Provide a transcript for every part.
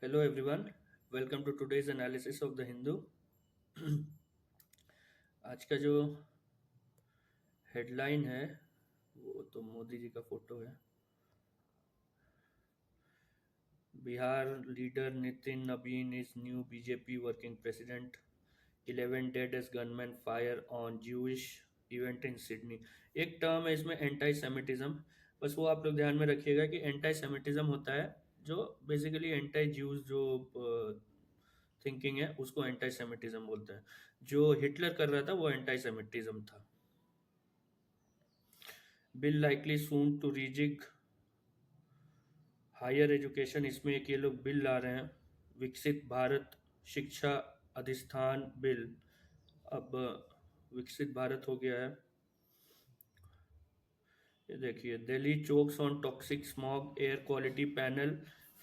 Hello everyone, welcome to today's analysis of the Hindu. आज का जो हेडलाइन है वो तो मोदी जी का फोटो है। Bihar leader Nitin Naveen is new BJP working president. 11 dead as gunman fire on Jewish event in Sydney. एक टर्म है इसमें एंटी सेमिटिज्म, बस वो आप लोग ध्यान में रखिएगा कि एंटी सेमिटिज्म होता है जो बेसिकली एंटी ज्यूज जो थिंकिंग है उसको एंटी सेमिटिज्म बोलते हैं। जो हिटलर कर रहा था वो एंटी सेमिटिज्म था। Bill likely soon to rejig higher education, इसमें एक ये लोग बिल ला रहे हैं। विकसित भारत शिक्षा अधिष्ठान बिल, अब विकसित भारत हो गया है। ये देखिए, Delhi chokes on toxic smog, air quality panel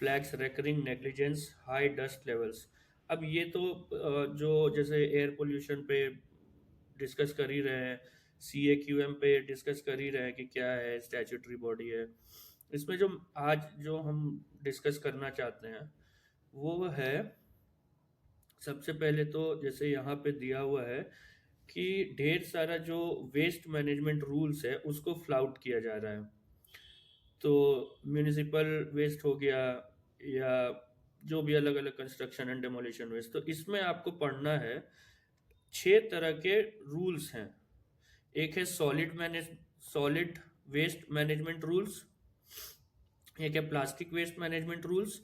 flags recurring negligence, high dust levels. अब ये तो जो जैसे एयर पोल्यूशन पे डिस्कस कर ही रहे हैं, सी ए क्यू एम पे डिस्कस कर ही रहे हैं कि क्या है, स्टैट्यूटरी बॉडी है। इसमें जो आज जो हम डिस्कस करना चाहते हैं वो है, सबसे पहले तो जैसे यहाँ पे दिया हुआ है कि ढेर सारा जो वेस्ट मैनेजमेंट रूल्स है उसको फ्लाउट किया जा रहा है। तो म्यूनिसिपल वेस्ट हो गया या जो भी अलग अलग कंस्ट्रक्शन एंड डेमोलिशन वेस्ट, तो इसमें आपको पढ़ना है 6 तरह के रूल्स हैं। एक है सॉलिड वेस्ट मैनेजमेंट रूल्स, एक है plastic waste management rules,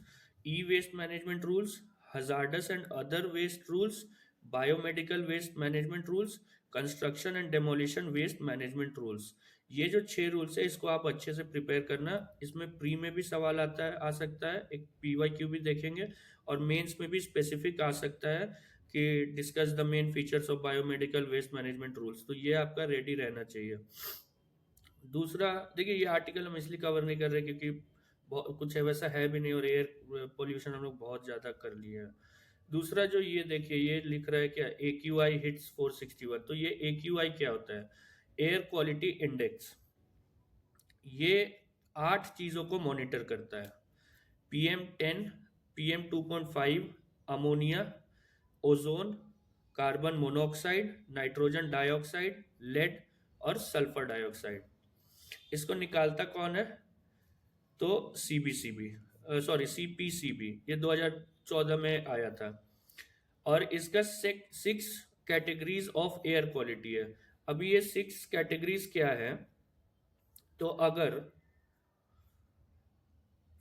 e waste management rules, hazardous and other waste rules, biomedical waste management rules, construction and demolition waste management rules. ये जो 6 रूल्स है इसको आप अच्छे से प्रिपेयर करना। इसमें प्री में भी सवाल आता है, आ सकता है, एक पीवाईक्यू भी देखेंगे, और मेंस में भी स्पेसिफिक आ सकता है कि discuss the main features of biomedical waste management rules. तो ये आपका रेडी रहना चाहिए। दूसरा देखिए, ये आर्टिकल हम इसलिए कवर नहीं कर रहे क्योंकि कुछ है वैसा है भी नहीं, और एयर पोल्यूशन हम लोग बहुत ज़्यादा कर लिए हैं। दूसरा जो ये देखिए, ये लिख रहा है क्या, ए क्यू आई हिट्स 461। तो ये ए क्यू आई क्या होता है? Air quality index. ये 8 चीज़ों को मॉनिटर करता है। PM10, PM2.5, ammonia, ozone, carbon monoxide, nitrogen dioxide, lead और सल्फर डाइऑक्साइड। इसको निकालता कौन है? तो सीबीसीबी, सॉरी सीपीसीबी, ये 2014 में आया था। और इसका 6 कैटेगरीज ऑफ एयर क्वालिटी है। अभी ये 6 कैटेगरीज क्या है? तो अगर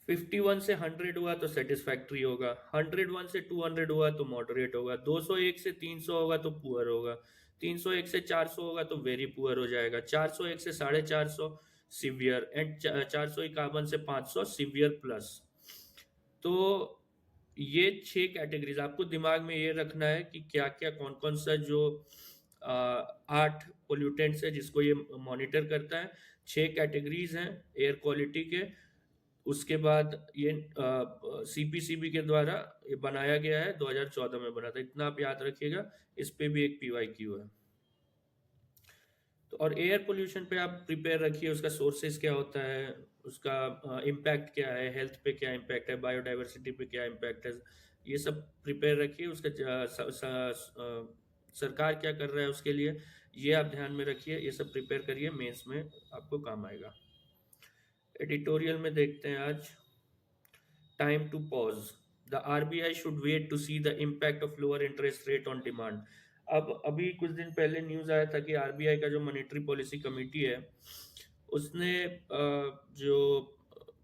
51 से 100 हुआ तो सेटिस्फैक्ट्री होगा, 101 से 200 हुआ तो मॉडरेट होगा, 201 से 300 होगा तो पुअर होगा, 301 से 400 होगा तो वेरी पुअर हो जाएगा, 401 से 450 सीवियर, एंड 451 से 500 सीवियर प्लस। तो ये 6 कैटेगरीज आपको दिमाग में ये रखना है कि क्या क्या कौन कौन सा जो 8 पोल्यूटेंट्स है जिसको ये मॉनिटर करता है। 6 कैटेगरीज हैं एयर क्वालिटी के। उसके बाद ये सीपीसीबी के द्वारा ये बनाया गया है, 2014 में बना था, इतना आप याद रखिएगा। इस पे भी एक पीवाईक्यू है। तो और एयर पोल्यूशन पे आप प्रिपेयर रखिए, उसका सोर्सेज क्या होता है, उसका इम्पैक्ट क्या है, हेल्थ पे क्या इम्पैक्ट है, बायोडाइवर्सिटी पे क्या इम्पैक्ट है, ये सब प्रिपेयर रखिए। उसका सरकार क्या कर रहा है उसके लिए, ये आप ध्यान में रखिए। ये सब प्रिपेयर करिए, मेंस में आपको काम आएगा। एडिटोरियल में देखते हैं आज, time to pause, the RBI should wait to see the impact of lower interest rate on demand. अब अभी कुछ दिन पहले न्यूज आया था कि आरबीआई का जो मॉनेटरी पॉलिसी कमेटी है उसने जो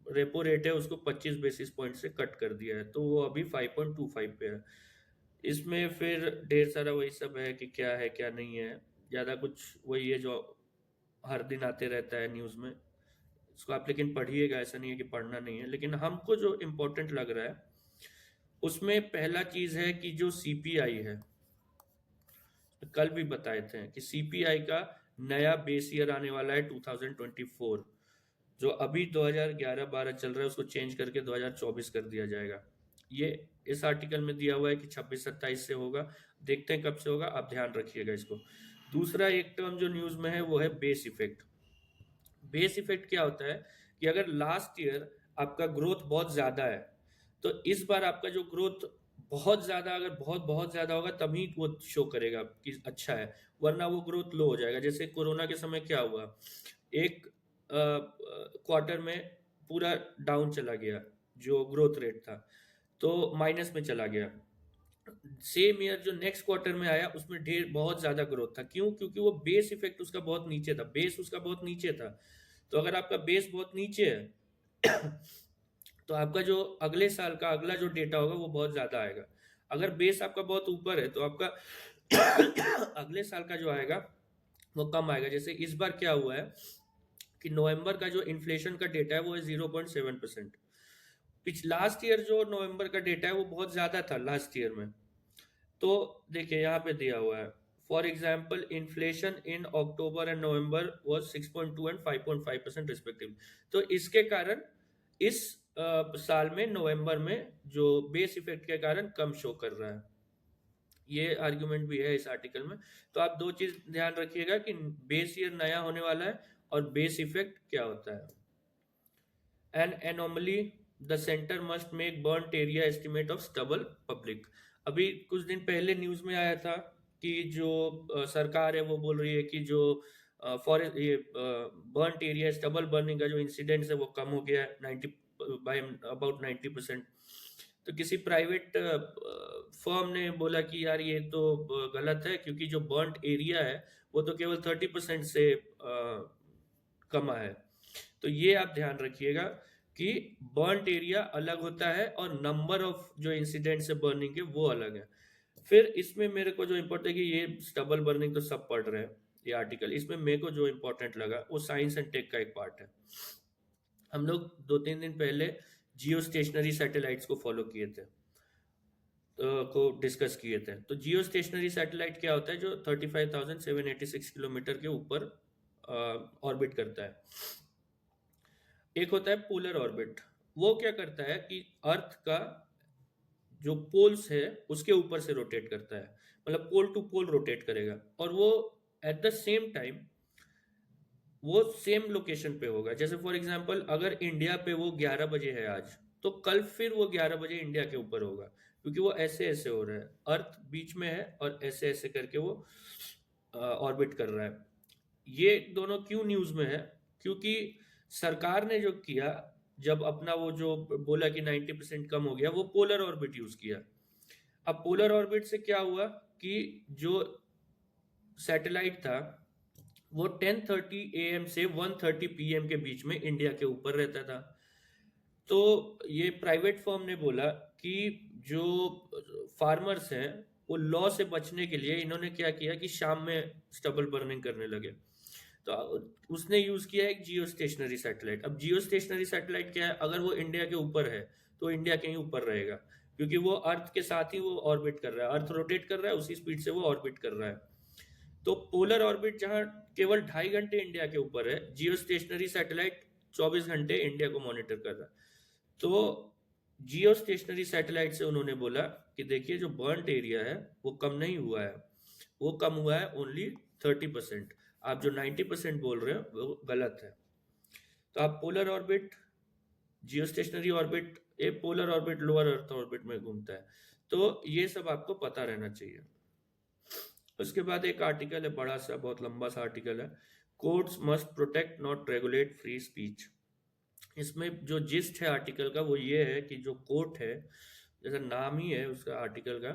रेपो रेट है उसको 25 बेसिस पॉइंट से कट कर दिया है, तो वो अभी 5.25 पे है। इसमें फिर ढेर सारा वही सब है कि क्या है क्या नहीं है, ज़्यादा कुछ वही है जो हर दिन आते रहता है न्यूज़ में। इसको आप लेकिन पढ़िएगा, ऐसा नहीं है कि पढ़ना नहीं है, लेकिन हमको जो इम्पोर्टेंट लग रहा है उसमें पहला चीज़ है कि जो सीपीआई है, कल भी बताए थे कि सीपीआई का नया बेस ईयर आने वाला है 2024। जो अभी 2011-12 चल रहा है उसको चेंज करके 2024 कर दिया जाएगा। ये इस आर्टिकल में दिया हुआ है कि 26-27 से होगा, देखते हैं कब से होगा, आप ध्यान रखिएगा इसको। दूसरा एक टर्म जो न्यूज में है वो है बेस इफेक्ट। बेस इफेक्ट क्या होता है कि अगर लास्ट ईयर आपका ग्रोथ बहुत ज्यादा है तो इस बार आपका जो ग्रोथ बहुत ज़्यादा, अगर बहुत बहुत ज़्यादा होगा तभी वो शो करेगा कि अच्छा है, वरना वो ग्रोथ लो हो जाएगा। जैसे कोरोना के समय क्या हुआ, एक क्वार्टर में पूरा डाउन चला गया जो ग्रोथ रेट था, तो माइनस में चला गया। सेम ईयर जो नेक्स्ट क्वार्टर में आया उसमें ढेर बहुत ज्यादा ग्रोथ था। क्यों? क्योंकि वो बेस इफेक्ट उसका बहुत नीचे था, बेस उसका बहुत नीचे था। तो अगर आपका बेस बहुत नीचे है तो आपका जो अगले साल का अगला जो डेटा होगा वो बहुत ज्यादा आएगा। अगर बेस आपका बहुत ऊपर है तो आपका अगले साल का जो आएगा वो कम आएगा। जैसे इस बार क्या हुआ है कि नवंबर का जो इन्फ्लेशन का डेटा है वो है 0.7%। लास्ट ईयर जो नवंबर का डेटा है वो बहुत ज्यादा था लास्ट ईयर में। तो देखिए यहाँ पे दिया हुआ है, for example inflation in October and November was 6.2 and 5.5% respective. तो इसके कारण इस साल में नवंबर में जो बेस इफेक्ट के कारण कम शो कर रहा है। ये आर्ग्यूमेंट भी है इस आर्टिकल में। तो आप दो चीज ध्यान रखिएगा कि बेस ईयर नया होने वाला है और बेस इफेक्ट क्या होता है। An anomaly the centre must make burnt area estimate of stubble public. अभी कुछ दिन पहले न्यूज में आया था कि जो सरकार है वो बोल रही है कि जो फॉरेस्ट ये बर्न्ट एरिया स्टबल बर्निंग का जो इंसिडेंट्स है वो कम हो गया है 90 बाय अबाउट 90%। तो किसी प्राइवेट फर्म ने बोला कि यार ये तो गलत है, क्योंकि जो बर्न्ट एरिया है वो तो केवल 30% से कमा है। तो ये आप ध्यान रखिएगा कि बर्न्ट एरिया अलग होता है और नंबर ऑफ जो इंसिडेंट्स है बर्निंग के वो अलग है। फिर इसमें मेरे को जो इम्पोर्टेंट है कि ये स्टबल बर्निंग तो सब पढ़ रहे हैं ये आर्टिकल, इसमें मेरे को जो इम्पोर्टेंट लगा वो साइंस एंड टेक का एक पार्ट है। हम लोग 2-3 दिन पहले जियो स्टेशनरी सैटेलाइट्स को फॉलो किए थे, को डिस्कस किए थे। तो जियो स्टेशनरी सैटेलाइट क्या होता है, जो 35,786 किलोमीटर के ऊपर ऑर्बिट करता है। एक होता है पोलर ऑर्बिट, वो क्या करता है कि अर्थ का जो पोल्स है उसके ऊपर से रोटेट करता है, मतलब पोल टू पोल रोटेट करेगा, और वो एट द सेम टाइम वो सेम लोकेशन पे होगा। जैसे फॉर एग्जांपल अगर इंडिया पे वो 11 बजे है आज, तो कल फिर वो 11 बजे इंडिया के ऊपर होगा, क्योंकि वो ऐसे ऐसे हो रहा है, अर्थ बीच में है और ऐसे ऐसे करके वो ऑर्बिट कर रहा है। ये दोनों क्यों न्यूज में है? क्योंकि सरकार ने जो किया, जब अपना वो जो बोला कि 90% कम हो गया, वो पोलर ऑर्बिट यूज किया। अब पोलर ऑर्बिट से क्या हुआ कि जो सैटेलाइट था वो 10:30 AM से 1:30 PM के बीच में इंडिया के ऊपर रहता था। तो ये प्राइवेट फर्म ने बोला कि जो फार्मर्स हैं वो लॉ से बचने के लिए इन्होंने क्या किया कि शाम में स्टबल बर्निंग करने लगे। तो उसने यूज किया एक जियो स्टेशनरी सैटेलाइट। अब जियो स्टेशनरी सैटेलाइट क्या है, अगर वो इंडिया के ऊपर है तो इंडिया कहीं ऊपर रहेगा, क्योंकि वो अर्थ के साथ ही वो ऑर्बिट कर रहा है, अर्थ रोटेट कर रहा है उसी स्पीड से वो ऑर्बिट कर रहा है। तो पोलर ऑर्बिट जहां केवल 2.5 घंटे इंडिया के ऊपर है, जियो स्टेशनरी सैटेलाइट 24 घंटे इंडिया को मॉनिटर कर रहा है। तो जियो स्टेशनरी सैटेलाइट से उन्होंने बोला कि देखिए जो बर्न्ट एरिया है वो कम नहीं हुआ है, वो कम हुआ है ओनली 30%। आप जो 90% बोल रहे हो वो गलत है। तो आप polar orbit, geostationary orbit, ये polar orbit lower earth orbit में घूमता है। तो ये सब आपको पता रहना चाहिए। उसके बाद एक आर्टिकल है बड़ा सा, बहुत लंबा सा आर्टिकल है, courts must protect not regulate free speech. इसमें जो जिस्ट है आर्टिकल का वो ये है कि जो कोर्ट है, जैसा नाम ही है उसका आर्टिकल का,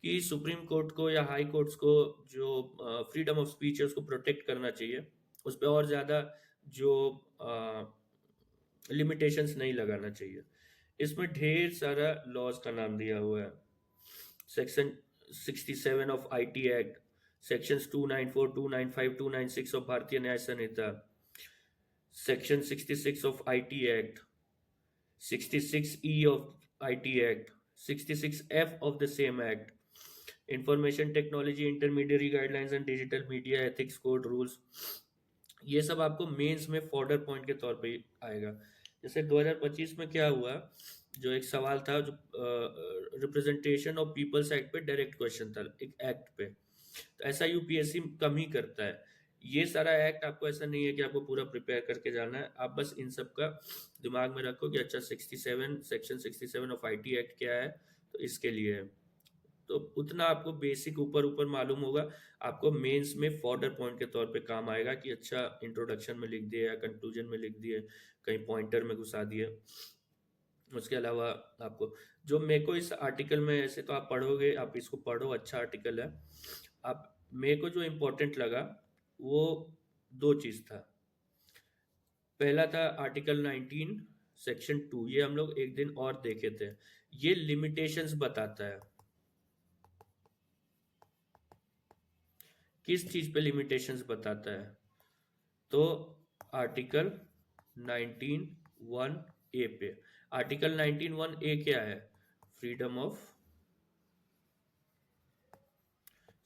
कि सुप्रीम कोर्ट को या हाई कोर्ट्स को जो फ्रीडम ऑफ स्पीच है उसको प्रोटेक्ट करना चाहिए, उस पर और ज़्यादा जो लिमिटेशंस नहीं लगाना चाहिए। इसमें ढेर सारा लॉज का नाम दिया हुआ है। Section 67 of IT act, sections 294, 295, 296 of Bharatiya Nyaya Sanhita, section 66 of IT act, 66E of IT Act, 66F of the same Act, information technology intermediary guidelines and digital media ethics code rules. ये सब आपको मेंस में fodder point के तौर पे आएगा। जैसे 2025 में क्या हुआ, जो एक सवाल था, जो रिप्रेजेंटेशन ऑफ पीपल्स एक्ट पे डायरेक्ट क्वेश्चन था एक एक्ट पे, तो ऐसा यूपीएससी कम ही करता है। ये सारा एक्ट आपको ऐसा नहीं है कि आपको पूरा प्रिपेयर करके जाना है, आप बस इन सब का दिमाग में रखो कि अच्छा 67 सेक्शन 67 ऑफ आईटी एक्ट क्या है, तो इसके लिए है। तो उतना आपको बेसिक ऊपर ऊपर मालूम होगा, आपको मेंस में फॉर्डर पॉइंट के तौर पे काम आएगा कि अच्छा इंट्रोडक्शन में लिख दिए या कंक्लूजन में लिख दिए, कहीं पॉइंटर में घुसा दिए। उसके अलावा आपको जो मेरे को इस आर्टिकल में, ऐसे तो आप पढ़ोगे, आप इसको पढ़ो, अच्छा आर्टिकल है। आप मेरे को जो इम्पोर्टेंट लगा वो दो चीज था। पहला था आर्टिकल 19 सेक्शन 2, ये हम लोग एक दिन और देखे थे। ये लिमिटेशंस बताता है, किस चीज पे लिमिटेशंस बताता है। तो आर्टिकल 19(1) ए पे, आर्टिकल 19(1) ए क्या है? Freedom of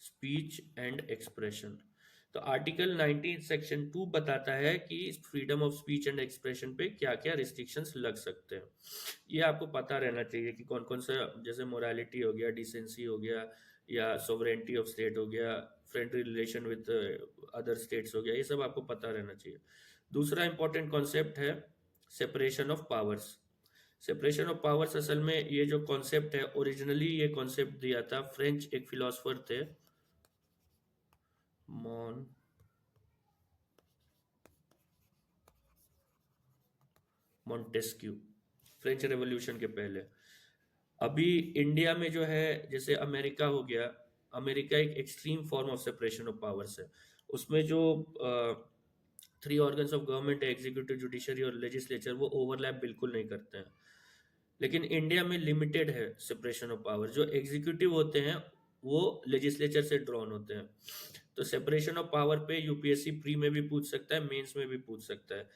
speech and expression. तो आर्टिकल 19 सेक्शन 2 बताता है कि freedom of speech and expression पे क्या क्या रिस्ट्रिक्शंस लग सकते हैं। ये आपको पता रहना चाहिए कि कौन कौन सा, जैसे मोरालिटी हो गया, डिसेंसी हो गया, या सोवरेंटी ऑफ स्टेट हो गया, friendly relation with other states हो गया, ये सब आपको पता रहना चाहिए। दूसरा इंपॉर्टेंट कॉन्सेप्ट है separation of powers. Separation of powers, असल में ये जो कॉन्सेप्ट है, ओरिजिनली ये कॉन्सेप्ट दिया था फ्रेंच एक फिलोसफर थे, मॉन मॉन्टेस्क्यू, फ्रेंच रेवोल्यूशन के पहले। अभी इंडिया में जो है, जैसे अमेरिका हो गया, अमेरिका एक extreme form of separation of powers है। उसमें जो 3 ऑर्गन्स ऑफ गवर्नमेंट है, एग्जीक्यूटिव, जुडिशरी और लेजिस्लेचर, वो ओवरलैप बिल्कुल नहीं करते हैं। लेकिन इंडिया में लिमिटेड है सेपरेशन ऑफ पावर। जो एग्जीक्यूटिव होते हैं वो लेजिस्लेचर से ड्रॉन होते हैं। तो सेपरेशन ऑफ पावर पे यूपीएससी प्री में भी पूछ सकता है, मेंस में भी पूछ सकता है।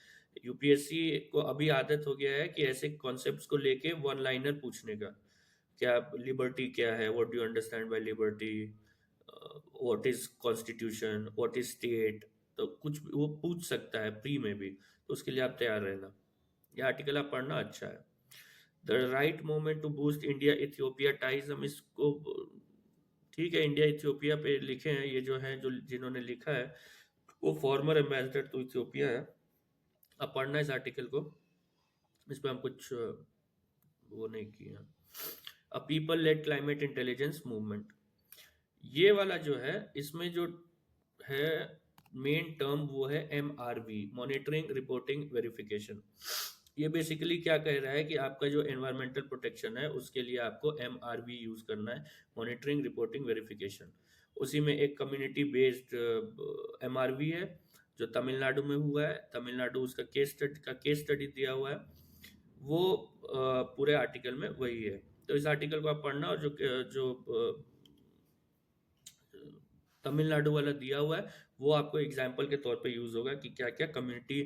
यूपीएससी को अभी आदत हो गया है कि ऐसे कॉन्सेप्ट्स को लेके वन लाइनर पूछने का। क्या लिबर्टी क्या है, what do you understand by liberty, what is constitution, what is state, तो कुछ वो पूछ सकता है प्री में भी। तो उसके लिए आप तैयार रहना, ये आर्टिकल आप पढ़ना, अच्छा है। The right moment to boost India Ethiopia ties, हम इसको, ठीक है, इंडिया इथियोपिया पे लिखे हैं, ये जो है, जो जिन्होंने लिखा है वो फॉर्मर एम्बेसडर टू इथियोपिया है। अब पढ़ना इस आर्टिकल को, इस पे हम कुछ वो नहीं किया। A people led climate intelligence movement, ये वाला जो है, इसमें जो है मेन टर्म वो है MRV, मॉनिटरिंग रिपोर्टिंग वेरिफिकेशन। ये बेसिकली क्या कह रहा है कि आपका जो एनवायरमेंटल प्रोटेक्शन है उसके लिए आपको MRV यूज करना है, मॉनिटरिंग रिपोर्टिंग वेरिफिकेशन। उसी में एक कम्युनिटी बेस्ड MRV है जो तमिलनाडु में हुआ है, तमिलनाडु उसका केस स्टडी दिया हुआ है, वो पूरे आर्टिकल में वही है। तो इस आर्टिकल को आप पढ़ना, और जो जो तमिलनाडु वाला दिया हुआ है वो आपको एग्जाम्पल के तौर पे यूज होगा कि क्या क्या कम्युनिटी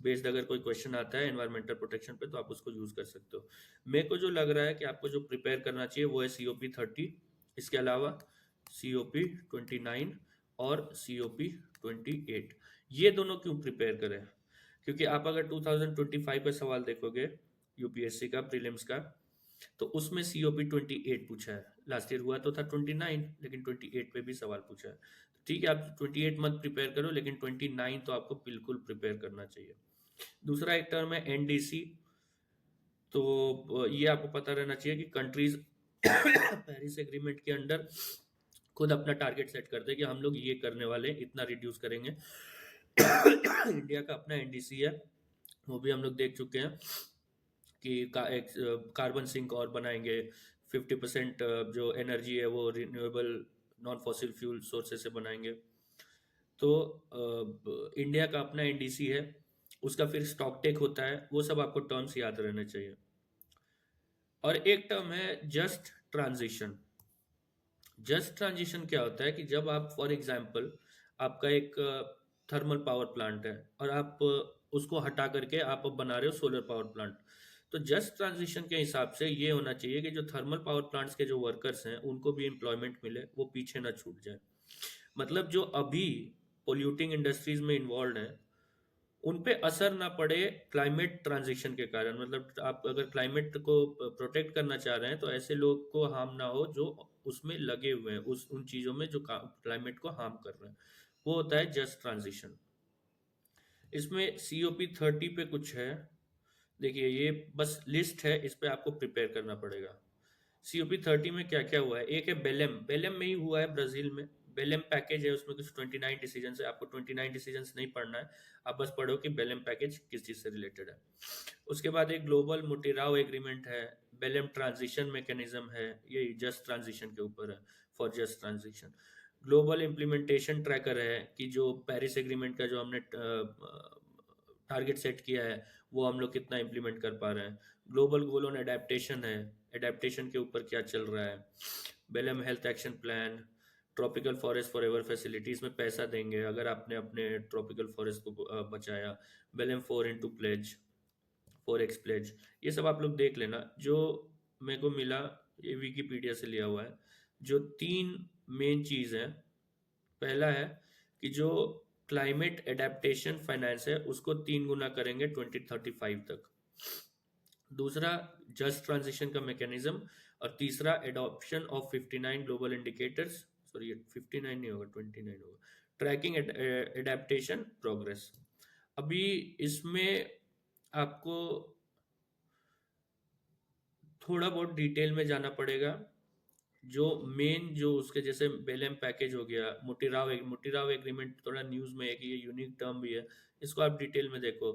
बेस्ड अगर कोई क्वेश्चन आता है एनवायरमेंटल प्रोटेक्शन पे तो आप उसको यूज कर सकते हो। मेरे को जो लग रहा है कि आपको जो प्रिपेयर करना चाहिए वो है COP 30, इसके अलावा COP 29 और COP 28। ये दोनों क्यों प्रिपेयर करें? क्योंकि आप अगर 2025 का सवाल देखोगे यूपीएससी का प्रीलिम्स का, तो उसमें COP 28 पूछा है। लास्ट ईयर हुआ तो था 29, लेकिन 28 पे भी सवाल पूछा है। ठीक है, आप 28 मत प्रिपेयर करो, लेकिन 29 तो आपको बिल्कुल प्रिपेयर करना चाहिए। दूसरा एक टर्म है NDC। तो ये आपको पता रहना चाहिए कि कंट्रीज पेरिस एग्रीमेंट के अंडर खुद अपना टारगेट सेट करते हैं कि हम लोग ये करने वाले हैं, इतना रिड्यूस करेंगे। इंडिया का अपना NDC है, वो भी हम लोग देख चुके हैं कि कार्बन सिंक और बनाएंगे, 50% जो एनर्जी है वो renewable non fossil fuel sources से बनाएंगे। तो इंडिया का अपना NDC है, उसका फिर स्टॉक टेक होता है, वो सब आपको टर्म्स याद रहने चाहिए। और एक टर्म है जस्ट ट्रांजिशन। जस्ट ट्रांजिशन क्या होता है कि जब आप, फॉर एग्जांपल, आपका एक थर्मल पावर प्लांट है और आप उसको हटा करके आप अब बना रहे हो सोलर पावर प्लांट, तो जस्ट ट्रांजिशन के हिसाब से ये होना चाहिए कि जो थर्मल पावर प्लांट्स के जो वर्कर्स हैं उनको भी एम्प्लॉयमेंट मिले, वो पीछे ना छूट जाए। मतलब जो अभी पोल्यूटिंग इंडस्ट्रीज में इन्वॉल्व हैं उन पे असर ना पड़े क्लाइमेट ट्रांजिशन के कारण। मतलब आप अगर क्लाइमेट को प्रोटेक्ट करना चाह रहे हैं तो ऐसे लोग को हार्म ना हो जो उसमें लगे हुए हैं, उस उन चीज़ों में जो क्लाइमेट को हार्म कर रहे हैं, वो होता है जस्ट ट्रांजिशन। इसमें COP30 पे कुछ है, देखिए ये बस लिस्ट है, इस पे आपको प्रिपेयर करना पड़ेगा। COP30 में क्या क्या हुआ है, एक है बेलेम, बेलेम में ही हुआ है ब्राजील में। बेलेम पैकेज है, उसमें कुछ 29 डिसीजन है, आपको 29 डिसीजन नहीं पढ़ना है, आप बस पढ़ो कि बेलेम पैकेज किस चीज़ से रिलेटेड है। उसके बाद एक ग्लोबल मोटिराव एग्रीमेंट है, बेलेम ट्रांजिशन मैकेनिज्म है, ये जस्ट ट्रांजिशन के ऊपर है, for just transition. Global implementation tracker है कि जो पेरिस एग्रीमेंट का जो हमने टारगेट सेट किया है वो हम लोग कितना इम्प्लीमेंट कर पा रहे हैं। ग्लोबल गोल ऑन एडेप्टेशन है, एडेप्टेशन के ऊपर क्या चल रहा है। Belem health action plan, tropical forest forever facilities में पैसा देंगे अगर आपने अपने ट्रॉपिकल फॉरेस्ट को बचाया। Belum 4x four x pledge, ये सब आप लोग देख लेना। जो मेरे को मिला ये विकीपीडिया से लिया हुआ है। जो 3 मेन चीज़ है, पहला है कि जो क्लाइमेट एडेप्टेशन फाइनेंस है उसको 3 गुना करेंगे 2035 तक। दूसरा जस्ट ट्रांजिशन का मैकेनिज्म, और तीसरा adoption of 59 global indicators, sorry 59 नहीं होगा 29 होगा, ट्रैकिंग एडेप्टेशन प्रोग्रेस। अभी इसमें आपको थोड़ा बहुत डिटेल में जाना पड़ेगा। जो मेन जो उसके जैसे बेलेम पैकेज हो गया, मोटिराव एग्रीमेंट थोड़ा न्यूज़ में है कि ये यूनिक टर्म भी है, इसको आप डिटेल में देखो।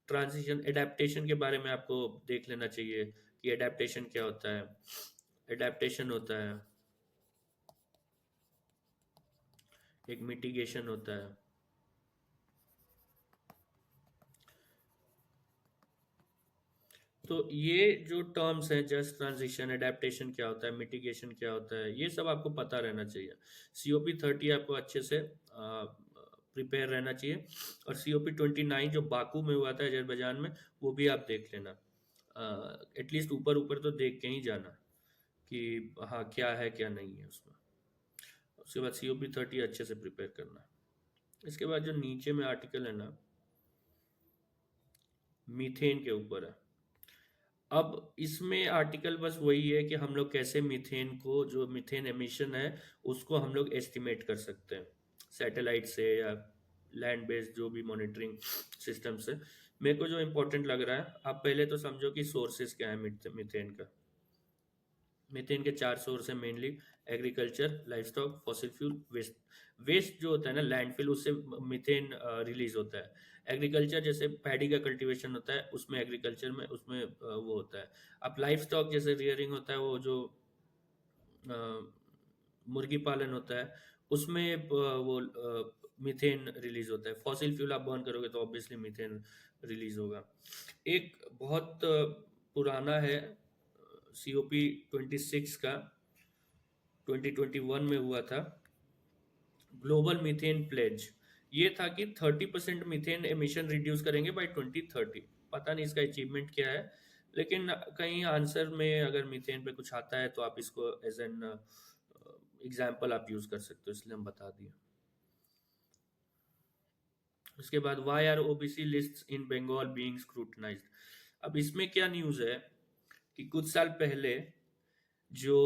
ट्रांजिशन एडेप्टेशन के बारे में आपको देख लेना चाहिए कि एडेप्टेशन क्या होता है। एडेप्टेशन होता है, एक मिटिगेशन होता है। तो ये जो टर्म्स हैं, जस्ट ट्रांजिशन, एडेप्टेशन क्या होता है, मिटिगेशन क्या होता है, ये सब आपको पता रहना चाहिए। COP30 आपको अच्छे से प्रिपेयर रहना चाहिए। और COP29 जो बाकू में हुआ था अजरबैजान में, वो भी आप देख लेना। एटलीस्ट ऊपर ऊपर तो देख के ही जाना कि हाँ क्या है क्या नहीं है उसमें। उसके बाद COP30 अच्छे से प्रिपेयर करना। इसके बाद जो नीचे में आर्टिकल है ना, मीथेन के ऊपर है। अब इसमें आर्टिकल बस वही है कि हम लोग कैसे मीथेन को, जो मीथेन एमिशन है उसको हम लोग एस्टिमेट कर सकते हैं सैटेलाइट से या लैंड बेस्ड जो भी मॉनिटरिंग सिस्टम से। मेरे को जो इम्पोर्टेंट लग रहा है, आप पहले तो समझो कि सोर्सेज क्या है मीथेन का। मीथेन के 4 सोर्स है mainly, agriculture, livestock, fossil fuel, waste. Waste जो होता है ना लैंडफिल, उससे मीथेन रिलीज होता है। एग्रीकल्चर जैसे पैडी का कल्टीवेशन होता है उसमें, एग्रीकल्चर में उसमें वो होता है। अब लाइफ स्टॉक जैसे रियरिंग होता है, वो जो मुर्गी पालन होता है उसमें वो मीथेन रिलीज होता है। फॉसिल फ्यूल आप बर्न करोगे तो ऑब्वियसली मीथेन रिलीज होगा। एक बहुत पुराना है COP26 का, 2021 में हुआ था, ग्लोबल मीथेन प्लेज। ये था कि 30% मीथेन एमिशन रिड्यूस करेंगे बाय 2030। पता नहीं इसका अचीवमेंट क्या है, लेकिन कहीं आंसर में अगर मीथेन पे कुछ आता है तो आप इसको एज एन एग्जाम्पल आप यूज कर सकते हो, इसलिए हम बता दिए। उसके बाद why are OBC list in Bengal being scrutinised. अब इसमें क्या न्यूज़ है कि कुछ साल पहले जो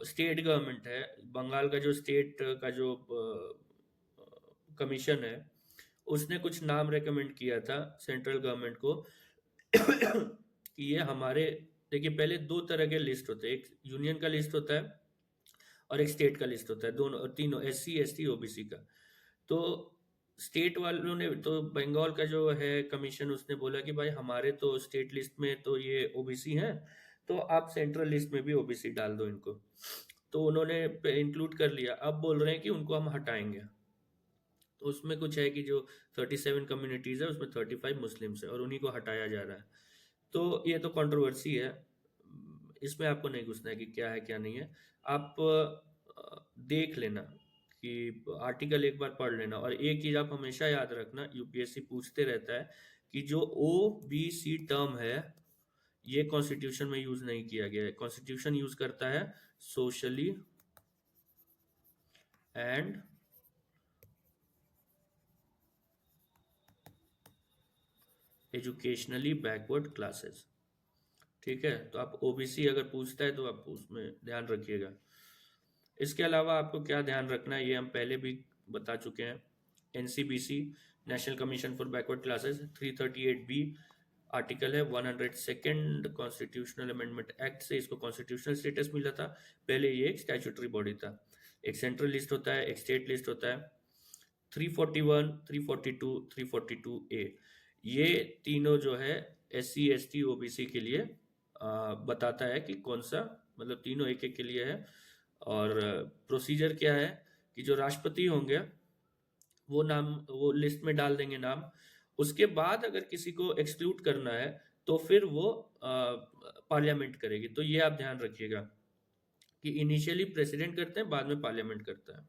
स्टेट गवर्नमेंट है, बंगाल का जो स्टेट का जो कमीशन है, उसने कुछ नाम रेकमेंड किया था सेंट्रल गवर्नमेंट को कि ये हमारे, देखिए पहले 2 तरह के लिस्ट होते हैं, एक यूनियन का लिस्ट होता है और एक स्टेट का लिस्ट होता है, दोनों तीनों SC ST OBC का। तो स्टेट वालों ने तो, बंगाल का जो है कमीशन, उसने बोला कि भाई हमारे तो स्टेट लिस्ट में तो ये OBC हैं, तो आप सेंट्रल लिस्ट में भी OBC डाल दो इनको। तो उन्होंने इंक्लूड कर लिया, अब बोल रहे हैं कि उनको हम हटाएंगे। तो उसमें कुछ है कि जो 37 कम्युनिटीज़ है उसमें 35 मुस्लिम्स है और उन्हीं को हटाया जा रहा है। तो ये तो कंट्रोवर्सी है, इसमें आपको नहीं घुसना है कि क्या है क्या नहीं है। आप देख लेना कि आर्टिकल एक बार पढ़ लेना। और एक चीज़ आप हमेशा याद रखना, UPSC पूछते रहता है कि जो OBC टर्म है ये कॉन्स्टिट्यूशन में यूज नहीं किया गया है। कॉन्स्टिट्यूशन यूज करता है socially and educationally backward classes. ठीक है, तो आप OBC अगर पूछता है तो आप उसमें ध्यान रखिएगा। इसके अलावा आपको क्या ध्यान रखना है ये हम पहले भी बता चुके हैं। NCBC, national commission for backward classes, 338B article है, 102nd कॉन्स्टिट्यूशनल अमेंडमेंट एक्ट से इसको कॉन्स्टिट्यूशनल स्टेटस मिला था। पहले ये एक स्टैट्यूटरी बॉडी था। एक सेंट्रल लिस्ट होता है, एक स्टेट लिस्ट होता है। 341, 342, 342A, ये तीनों जो है SC ST OBC के लिए बताता है कि कौन सा, मतलब तीनों एक एक के लिए है। और प्रोसीजर क्या है कि जो राष्ट्रपति होंगे वो नाम, वो लिस्ट में डाल देंगे नाम। उसके बाद अगर किसी को एक्सक्लूड करना है तो फिर वो पार्लियामेंट करेगी। तो ये आप ध्यान रखिएगा कि इनिशियली प्रेसिडेंट करते हैं, बाद में पार्लियामेंट करता है।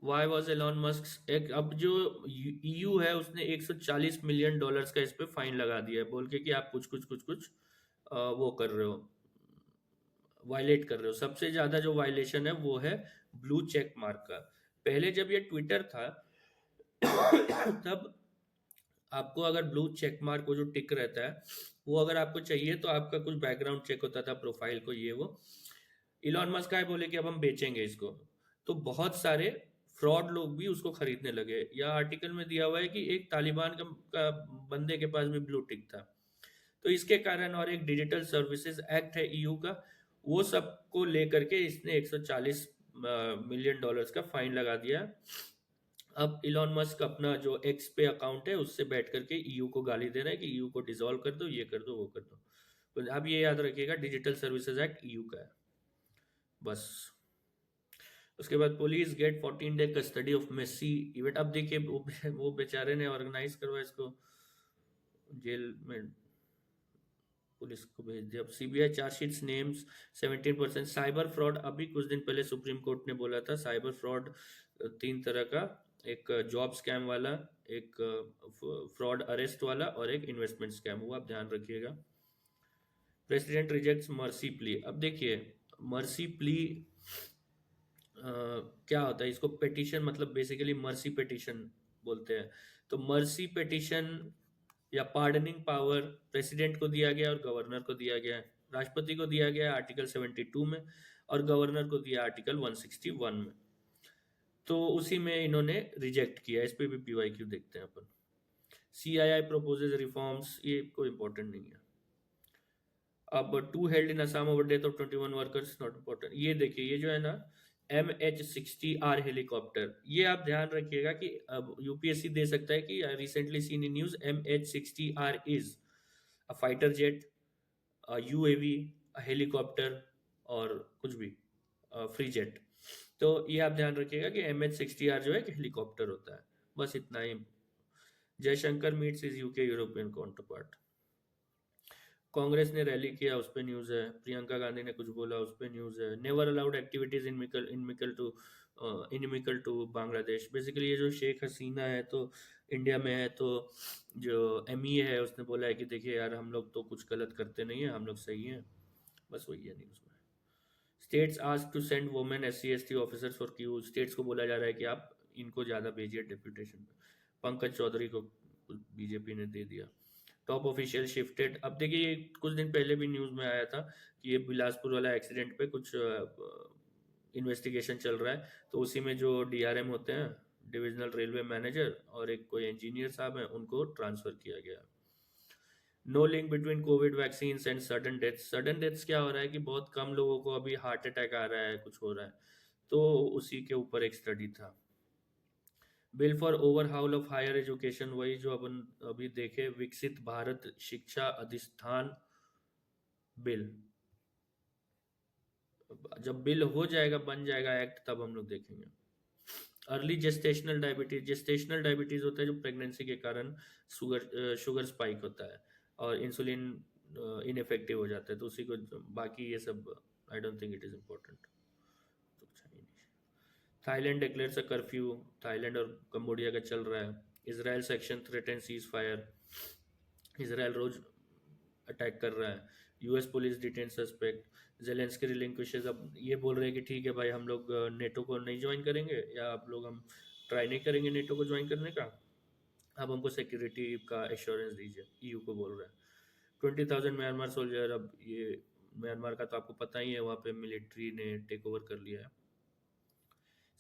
वाई वॉज एलॉन मस्क एक, अब जो EU है उसने $140 मिलियन का इस पे फाइन लगा दिया है, बोल के कि आप कुछ कुछ कुछ कुछ वो कर रहे हो, वायलेट कर रहे हो। सबसे ज्यादा जो वायलेशन है वो है ब्लू चेक मार्क का। पहले जब ये ट्विटर था तब आपको अगर ब्लू चेक मार्क, वो जो टिक रहता है, वो अगर आपको चाहिए तो आपका कुछ बैकग्राउंड चेक होता था, प्रोफाइल को, ये वो। इलॉन मस्क आए, बोले कि अब हम बेचेंगे इसको, तो बहुत सारे फ्रॉड लोग भी उसको खरीदने लगे। या आर्टिकल में दिया हुआ है कि एक तालिबान का बंदे के पास भी ब्लू टिक था। तो इसके कारण, और एक डिजिटल सर्विसेज एक्ट है EU का, वो सबको लेकर के इसने $140 मिलियन का फाइन लगा दिया। अब इलॉन मस्क अपना जो एक्स पे अकाउंट है उससे बैठ करके EU को गाली दे रहा है कि EU को डिसॉल्व कर दो, ये कर दो, वो कर दो। तो अब ये याद रखिएगा, डिजिटल सर्विसेज एक्ट EU का है, बस। उसके बाद police get 14 day custody of Messi event. अब देखिए वो बेचारे ने ऑर्गेनाइज करवाया इसको, जेल में पुलिस को भेज दिया। अब CBI chargesheet names 17% cyber fraud. अभी कुछ दिन पहले सुप्रीम कोर्ट ने बोला था साइबर फ्रॉड 3 तरह का, एक जॉब स्कैम वाला, एक फ्रॉड अरेस्ट वाला, और एक इन्वेस्टमेंट स्कैम, वो आप ध्यान रखिएगा। President rejects mercy plea. अब देखिए मर्सी प्ली क्या होता है, इसको पेटिशन, मतलब बेसिकली मर्सी पेटिशन बोलते हैं। तो मर्सी पेटिशन या पार्डनिंग पावर प्रेसिडेंट को दिया गया और गवर्नर को दिया गया है। राष्ट्रपति को दिया गया है आर्टिकल 72 में, और गवर्नर को दिया आर्टिकल 161 में। तो उसी में इन्होंने रिजेक्ट किया। इस पे भी PYQ देखते हैं अपन। CII प्रोपोजेज रिफॉर्म्स, ये कोई इंपॉर्टेंट नहीं है। अब two held in Assam over death of 21 workers, not important. ये देखिए, ये जो है ना MH-60R हेलीकॉप्टर, ये आप ध्यान रखिएगा कि अब UPSC दे सकता है कि recently seen in news MH-60R is a fighter jet, UAV, helicopter, और कुछ भी फ्री जेट। तो ये आप ध्यान रखिएगा कि MH-60R जो है कि हेलीकॉप्टर होता है, बस इतना ही। Jaishankar meets is UK European counterpart. Congress ने रैली किया, उस पर न्यूज है। प्रियंका गांधी ने कुछ बोला, उस पर न्यूज है। Never allowed activities inimical to Bangladesh. Basically ये जो शेख हसीना है तो इंडिया में है, तो जो MEA है उसने बोला है कि देखिए यार, हम लोग तो कुछ गलत करते नहीं है, हम लोग सही हैं, बस वही है न्यूज में। States ask to send women SC ST officers for Q. States को बोला जा रहा है कि आप इनको ज़्यादा भेजिए डेप्यूटेशन पे। पंकज चौधरी को BJP ने दे दिया। Top official shifted. अब देखिए, ये कुछ दिन पहले भी न्यूज़ में आया था कि ये बिलासपुर वाला एक्सीडेंट पे कुछ इन्वेस्टिगेशन चल रहा है। तो उसी में जो DRM होते हैं, डिविजनल रेलवे मैनेजर, और एक कोई इंजीनियर साहब हैं, उनको ट्रांसफर किया गया। No link between Covid vaccine and sudden deaths. Sudden deaths क्या हो रहा है कि बहुत कम लोगों को अभी हार्ट अटैक आ रहा है, कुछ हो रहा है, तो उसी के ऊपर एक स्टडी था। Bill for overhaul of higher education, वही जो अपन अभी देखे, विकसित भारत शिक्षा अधिष्ठान बिल। जब बिल हो जाएगा, बन जाएगा एक्ट, तब हम लोग देखेंगे। अर्ली जेस्टेशनल डायबिटीज होता है जो प्रेगनेंसी के कारण शुगर स्पाइक होता है और इंसुलिन इनफेक्टिव हो जाता है, तो उसी को। बाकी ये सब I don't think it is important. Thailand declares a curfew. Thailand और कंबोडिया का चल रहा है। Israel section threaten ceasefire. Israel रोज अटैक कर रहा है। US police detain suspect. Zelensky relinquishes. अब ये बोल रहे हैं कि ठीक है भाई, हम लोग नेटो को नहीं ज्वाइन करेंगे, या आप लोग, हम ट्राई नहीं करेंगे नेटो को ज्वाइन करने का, अब हमको सिक्योरिटी का एश्योरेंस दीजिए, EU को बोल रहा है। 20,000 म्यांमार सोल्जर। अब ये म्यांमार का तो आपको पता ही है, वहाँ पे मिलिट्री ने टेक ओवर कर लिया है।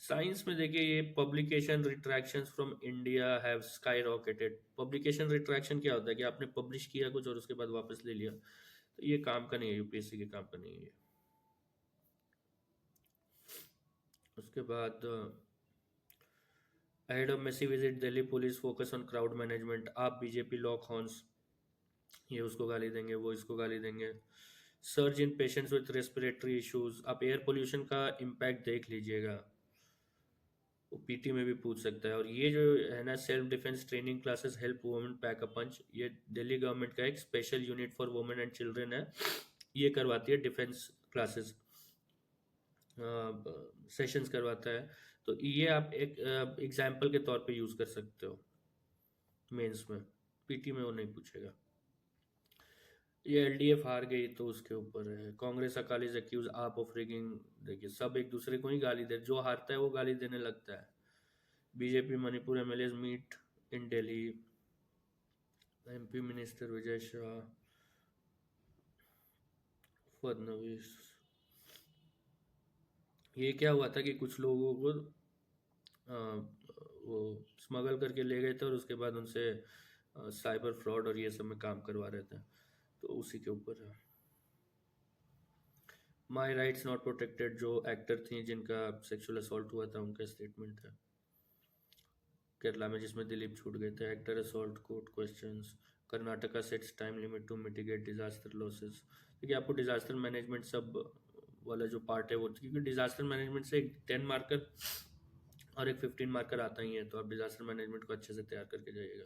साइंस में देखिए, ये publication retractions from India have skyrocketed. Publication retraction क्या होता है कि आपने पब्लिश किया कुछ और उसके बाद वापस ले लिया, तो ये काम का नहीं है, यूपीएससी के काम का नहीं है ये। उसके बाद ahead of messy visit Delhi police focus on crowd management। आप बीजेपी लॉक हॉर्न्स, ये उसको गाली देंगे, वो इसको गाली देंगे। Surge in patients with respiratory issues, आप एयर पोल्यूशन का इम्पैक्ट देख लीजिएगा, वो पीटी में भी पूछ सकता है। और ये जो है ना, self defence training classes help women pack a punch, ये दिल्ली गवर्नमेंट का एक special unit for women and children है, ये करवाती है डिफेंस क्लासेस, सेशंस करवाता है। तो ये आप एक एग्जाम्पल के तौर पे यूज कर सकते हो मेंस में, पीटी में वो नहीं पूछेगा। ये एलडीएफ हार गई तो उसके ऊपर है। कांग्रेस अकालीज एक्यूज आप ऑफ रिगिंग, देखिए सब एक दूसरे को ही गाली दे, जो हारता है वो गाली देने लगता है। BJP Manipur MLAs meet in Delhi, MP minister Vijay Shah, Fadnavis. ये क्या हुआ था कि कुछ लोगों को वो स्मगल करके ले गए थे और उसके बाद उनसे साइबर फ्रॉड और ये सब में काम करवा रहे थे, तो उसी के ऊपर है। माई राइट्स नॉट प्रोटेक्टेड, जो एक्टर थी जिनका सेक्सुअल असॉल्ट हुआ था उनका स्टेटमेंट है केरला में, जिसमें दिलीप छूट गए थे। Actor assault court questions, Karnataka sets time limit to mitigate disaster losses. देखिए आपको डिजास्टर मैनेजमेंट सब वाला जो पार्ट है वो, क्योंकि डिजास्टर मैनेजमेंट से एक 10 मार्कर और एक 15 मार्कर आता ही है, तो आप डिजास्टर मैनेजमेंट को अच्छे से तैयार करके जाइएगा।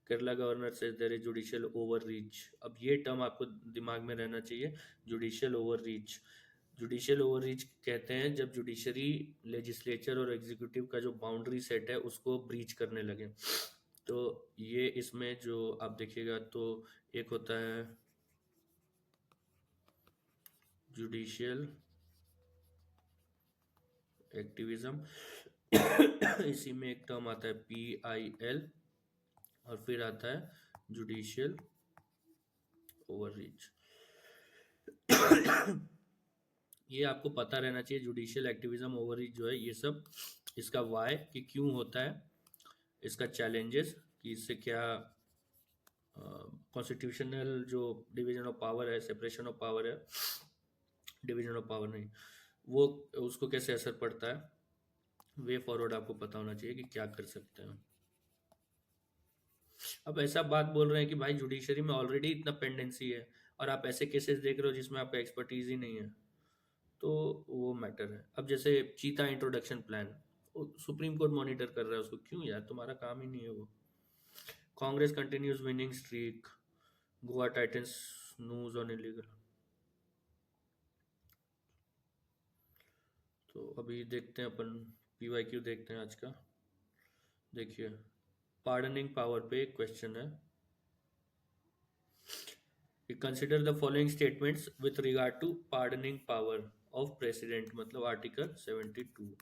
केरला गवर्नर से there is judicial overreach, अब ये टर्म आपको दिमाग में रहना चाहिए, judicial overreach. Judicial overreach कहते हैं जब जुडिशरी, लेजिस्लेचर और एग्जीक्यूटिव का जो बाउंड्री सेट है उसको ब्रीच करने लगे। तो ये इसमें जो आप देखिएगा तो एक होता है जुडिशियल एक्टिविज्म, इसी में एक टर्म आता है PIL, और फिर आता है जुडिशियल ओवररीच। ये आपको पता रहना चाहिए, जुडिशियल एक्टिविज्म, ओवररीच जो है ये सब, इसका वाई कि क्यों होता है, इसका चैलेंजेस कि इससे क्या कॉन्स्टिट्यूशनल जो डिवीजन ऑफ पावर है, सेपरेशन ऑफ पावर है, डिवीजन ऑफ पावर नहीं, वो उसको कैसे असर पड़ता है, वे फॉरवर्ड आपको पता होना चाहिए कि क्या कर सकते हैं। अब ऐसा बात बोल रहे हैं कि भाई जुडिशरी में ऑलरेडी इतना पेंडेंसी है और आप ऐसे केसेस देख रहे हो जिसमें आपका एक्सपर्टीज ही नहीं है, तो वो मैटर है। अब जैसे चीता introduction plan, supreme court monitor कर रहा है उसको, क्यों यार, तुम्हारा काम ही नहीं है वो। Congress continues winning streak, Goa Titans news on illegal. तो अभी देखते हैं अपन, PYQ देखते हैं आज का। देखिए पार्डनिंग पावर पे एक क्वेश्चन है, consider the following statements with regard to pardoning power of president, मतलब article 72।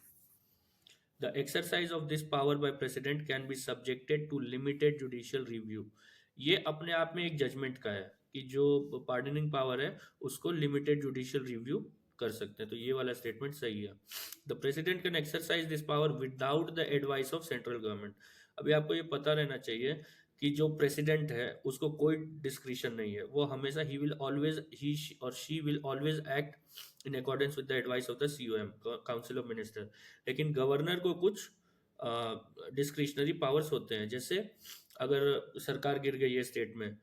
The exercise of this power by president can be subjected to limited judicial review. ये अपने आप में एक जजमेंट का है कि जो पार्डनिंग पावर है उसको लिमिटेड जुडिशियल रिव्यू कर सकते हैं, तो ये वाला स्टेटमेंट सही है। The president can exercise this power without the advice of central government. अभी आपको ये पता रहना चाहिए कि जो प्रेसिडेंट है उसको कोई डिस्क्रिशन नहीं है, वो हमेशा ही विल ऑलवेज, ही और she will always act in accordance with the advice of the COM, council of minister. लेकिन गवर्नर को कुछ डिस्क्रिशनरी पावर्स होते हैं, जैसे अगर सरकार गिर गई है स्टेट में,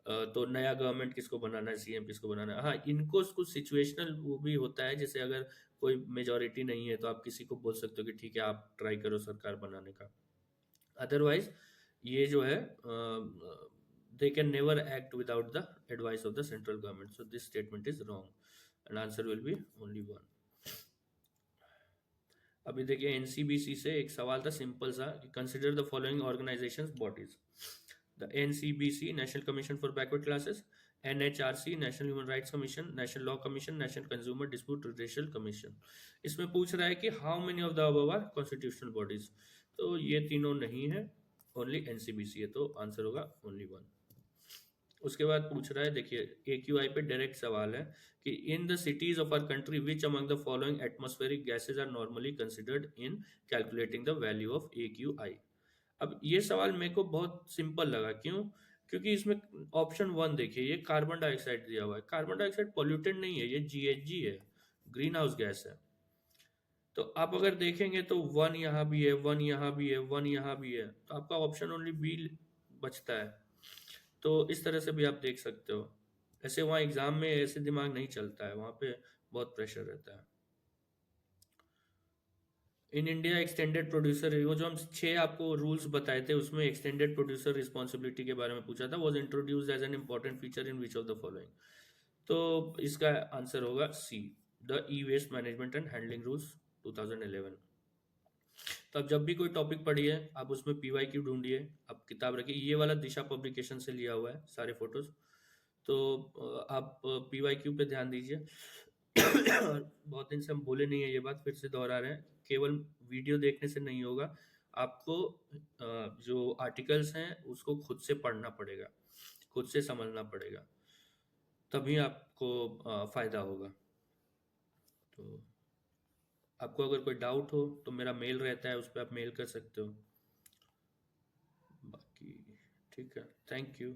तो नया गवर्नमेंट किसको बनाना है, CM किसको बनाना है। हाँ, इनको कुछ सिचुएशनल वो भी होता है, जैसे अगर कोई मेजोरिटी नहीं है तो आप किसी को बोल सकते हो कि ठीक है आप ट्राई करो सरकार बनाने का। अदरवाइज ये जो है they can never act without the advice of the central government, so this statement is wrong and answer will be only one. अभी देखिए NCBC से एक सवाल था सिंपल सा, consider the following organisations bodies. The NCBC national commission for backward classes, NHRC national human rights commission, national law commission, national consumer dispute redressal commission. इसमें पूछ रहा है कि how many of the above are constitutional bodies, तो ये तीनों नहीं है, ओनली NCBC है, तो आंसर होगा ओनली वन। उसके बाद पूछ रहा है, देखिए AQI पे डायरेक्ट सवाल है कि in the cities of our country which among the following atmospheric gases are normally considered in calculating the value of AQI। अब ये सवाल मेरे को बहुत सिंपल लगा, क्यों? क्योंकि इसमें ऑप्शन वन देखिए, ये कार्बन डाइऑक्साइड दिया हुआ है। कार्बन डाइऑक्साइड पॉल्यूटेंट नहीं है, ये GHG है, ग्रीन हाउस गैस है। तो आप अगर देखेंगे तो वन यहाँ भी है, वन यहाँ भी है, वन यहाँ भी है, तो आपका ऑप्शन ओनली बी बचता है। तो इस तरह से भी आप देख सकते हो। ऐसे वहाँ एग्जाम में ऐसे दिमाग नहीं चलता है, वहाँ पे बहुत प्रेशर रहता है। इन इंडिया एक्सटेंडेड प्रोड्यूसर, वो जो हम छह आपको रूल्स बताए थे उसमें एक्सटेंडेड प्रोड्यूसर रिस्पॉन्सिबिलिटी के बारे में पूछा था, was introduced as an important feature in which of the following. तो इसका आंसर होगा C, the e waste management and handling rules 2011। तो अब जब भी कोई टॉपिक पढ़िए आप उसमें PYQ ढूंढिए, आप किताब रखिए। ये वाला दिशा पब्लिकेशन से लिया हुआ है सारे फोटोज। तो आप PYQ पे ध्यान दीजिए। बहुत दिन से हम बोले नहीं है, ये बात फिर से दोहरा रहे हैं, केवल वीडियो देखने से नहीं होगा, आपको जो आर्टिकल्स हैं उसको खुद से पढ़ना पड़ेगा, खुद से समझना पड़ेगा, तभी आपको फायदा होगा। तो आपको अगर कोई डाउट हो तो मेरा मेल रहता है, उस पर आप मेल कर सकते हो। बाकी ठीक है, थैंक यू।